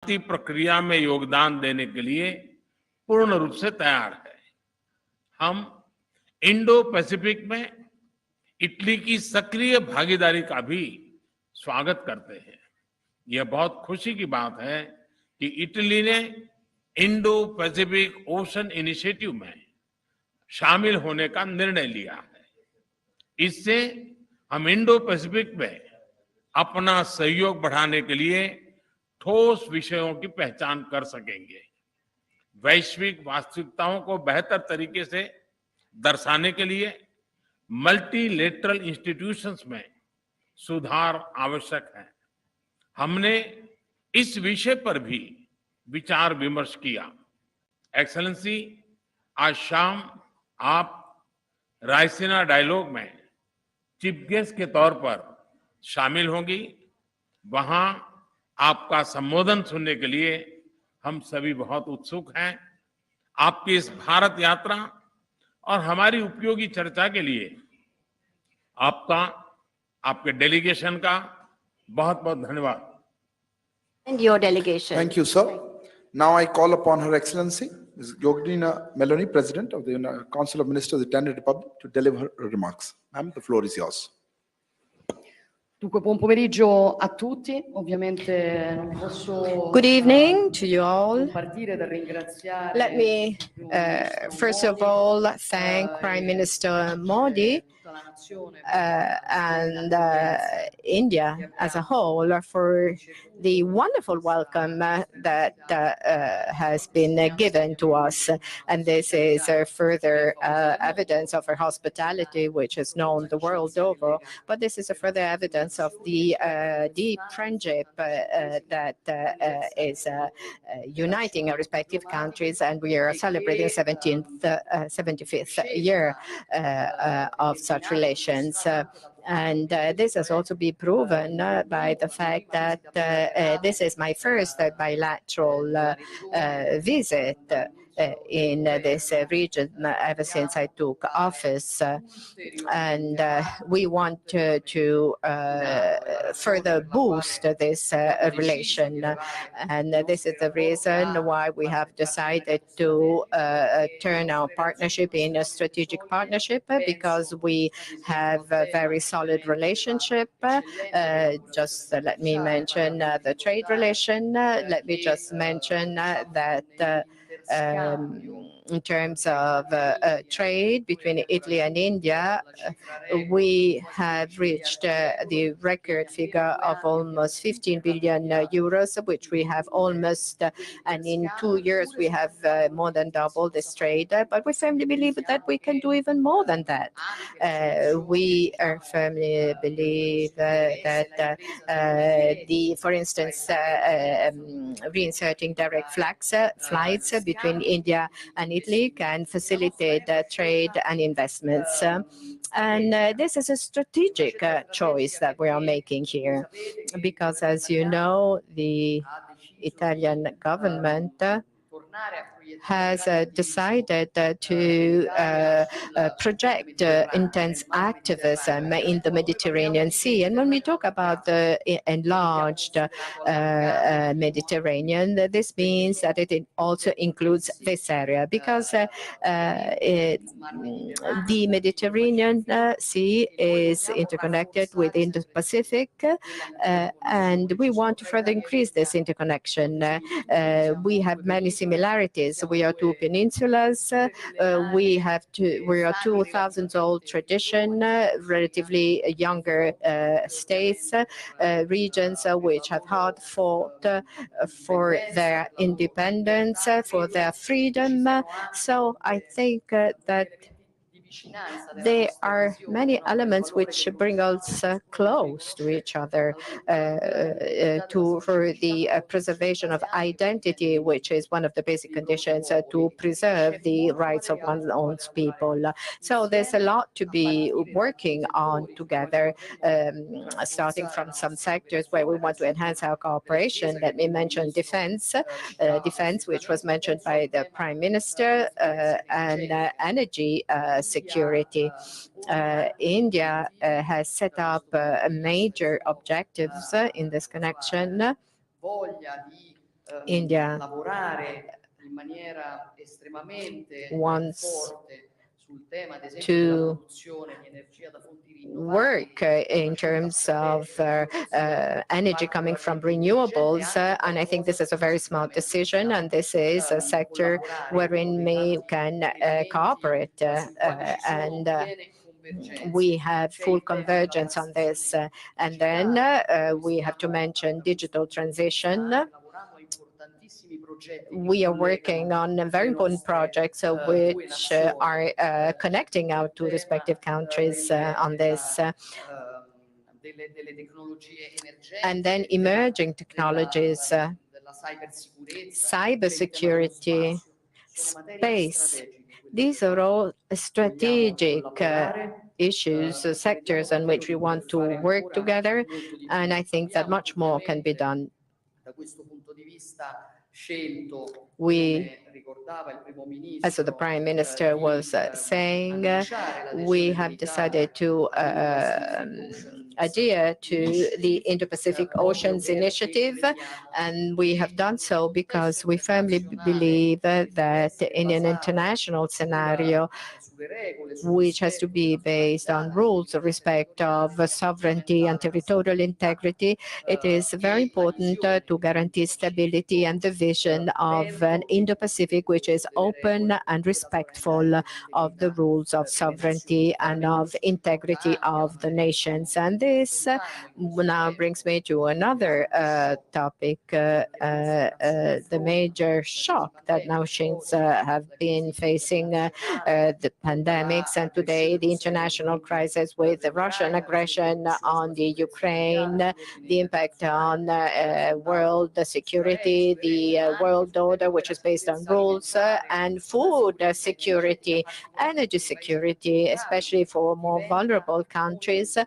शांति प्रक्रिया में योगदान देने के लिए पूर्ण रूप से तैयार है। हम इंडो पैसिफिक में इटली की सक्रिय भागीदारी का भी स्वागत करते हैं। यह बहुत खुशी की बात है कि इटली ने इंडो पैसिफिक ओशन इनिशिएटिव में शामिल होने का निर्णय लिया है। इससे हम इंडो पैसिफिक में अपना सहयोग बढ़ाने के लिए ठोस विषयों की पहचान कर सकेंगे। वैश्विक वास्तविकताओं को बेहतर तरीके से दर्शाने के लिए मल्टीलेटरल इंस्टीट्यूशंस में सुधार आवश्यक है। हमने इस विषय पर भी विचार विमर्श किया। एक्सेलेंसी, आज शाम आप रायसीना डायलॉग में चीफ गेस्ट के तौर पर शामिल होंगी। वहां आपका संबोधन सुनने के लिए हम सभी बहुत उत्सुक हैं। आपकी इस भारत यात्रा और हमारी उपयोगी चर्चा के लिए आपका, आपके डेलीगेशन का बहुत बहुत धन्यवाद। And your delegation. Thank you, sir. Now I call upon Her Excellency Ms. Yogdina Meloni, President of the Council of Ministers of the Italian Republic, to deliver her remarks. Ma'am, the floor is yours. Dunque, buon pomeriggio a tutti. Ovviamente non posso Good evening to you all. partire dal ringraziare. Let me, first of all, thank Prime Minister Modi and India as a whole for the wonderful welcome that has been given to us. And this is a further evidence of our hospitality, which is known the world over. But this is a further evidence of the deep friendship that is uniting our respective countries. And we are celebrating 75th year of such relations. And this has also been proven by the fact that this is my first bilateral visit in this region ever since I took office. And we want to further boost this relation. And this is the reason why we have decided to turn our partnership in a strategic partnership, because we have a very solid relationship. Just let me mention the trade relation. Let me just mention that in terms of trade between Italy and India, we have reached the record figure of almost 15 billion euros, which we have almost, and in 2 years we have more than doubled this trade. But we firmly believe that we can do even more than that. We firmly believe that for instance, reinserting direct flights between India and Italy can facilitate trade and investments. And this is a strategic choice that we are making here, because as you know, the Italian government has decided to project intense activism in the Mediterranean Sea. And when we talk about the enlarged Mediterranean, this means that it also includes this area, because the Mediterranean Sea is interconnected with the Indo-Pacific, and we want to further increase this interconnection. We have many similarities. We are two peninsulas. We are 2,000-old tradition, relatively younger states, regions which have hard fought for their independence, for their freedom. So I think that there are many elements which bring us close to each other for the preservation of identity, which is one of the basic conditions to preserve the rights of one's own people. So there's a lot to be working on together, starting from some sectors where we want to enhance our cooperation. Let me mention defense, which was mentioned by the Prime Minister, and energy security. India has set up major objectives in this connection. India lavorare in maniera estremamente wants forte sul tema, ad esempio, to della produzione di energia da fonti work rinnovabili. in terms of energy coming from renewables. And I think this is a very smart decision. And this is a sector wherein we can cooperate. And we have full convergence on this. And then we have to mention digital transition. We are working on very important projects which are connecting our two respective countries on this. And then emerging technologies, cybersecurity, space. These are all strategic issues, sectors in which we want to work together. And I think that much more can be done. We, as the Prime Minister was saying, we have decided to adhere to the Indo-Pacific Oceans Initiative, and we have done so because we firmly believe that in an international scenario, which has to be based on rules of respect of sovereignty and territorial integrity, it is very important to guarantee stability and the vision of an Indo-Pacific which is open and respectful of the rules of sovereignty and of integrity of the nations. And this now brings me to another topic, the major shock that nations have been facing, the pandemics, and today the international crisis with the Russian aggression on the Ukraine, the impact on world security, the world order, which is based on rules, and food security, energy security, especially for more vulnerable countries.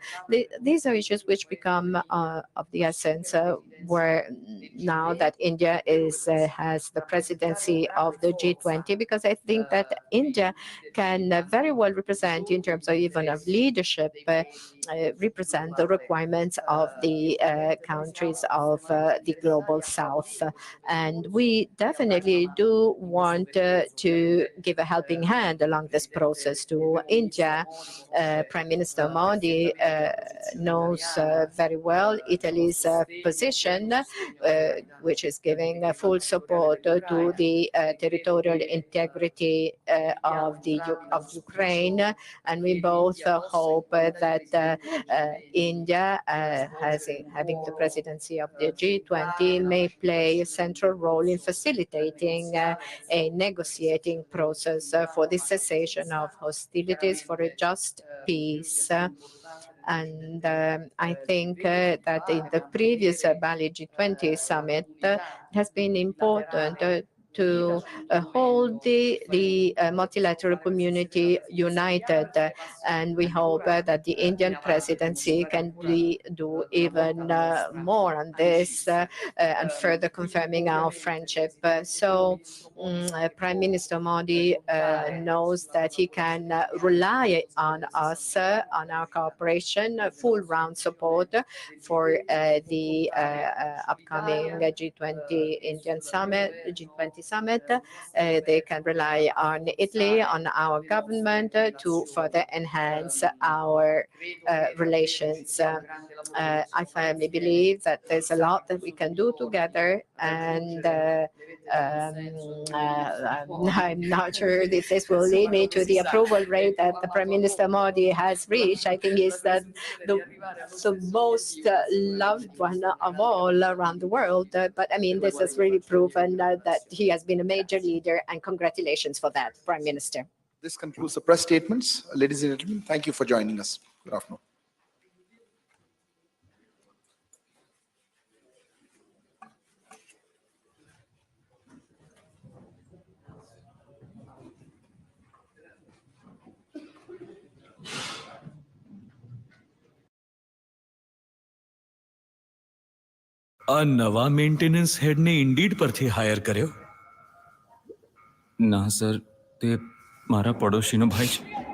These are issues which become of the essence where now that India has the presidency of the G20, because I think that India can very well represent, in terms of even of leadership, represent the requirements of the countries of the global south. And we definitely do want to give a helping hand along this process to India. Prime Minister Modi knows very well Italy's position, which is giving full support to the territorial integrity of Ukraine, and we both hope that India, having the presidency of the G20, may play a central role in facilitating a negotiating process for the cessation of hostilities for a just peace. And I think that in the previous Bali G20 summit, it has been important to hold the multilateral community united. And we hope that the Indian presidency can do even more on this and further confirming our friendship. So Prime Minister Modi knows that he can rely on us, on our cooperation, full round support for the upcoming G20 Indian summit, G20 summit. They can rely on Italy, on our government to further enhance our relations. I firmly believe that there's a lot that we can do together, and I'm not sure if this will lead me to the approval rate that the Prime Minister Modi has reached. I think he's the most loved one of all around the world. But I mean, this has really proven that he has been a major leader, and congratulations for that, Prime Minister. This concludes the press statements. Ladies and gentlemen, thank you for joining us. Good afternoon. આ નવા maintenance હેડને indeed પરથી higher કર્યો? ના sir, તે મારા પડોશીનો ભાઈ છે.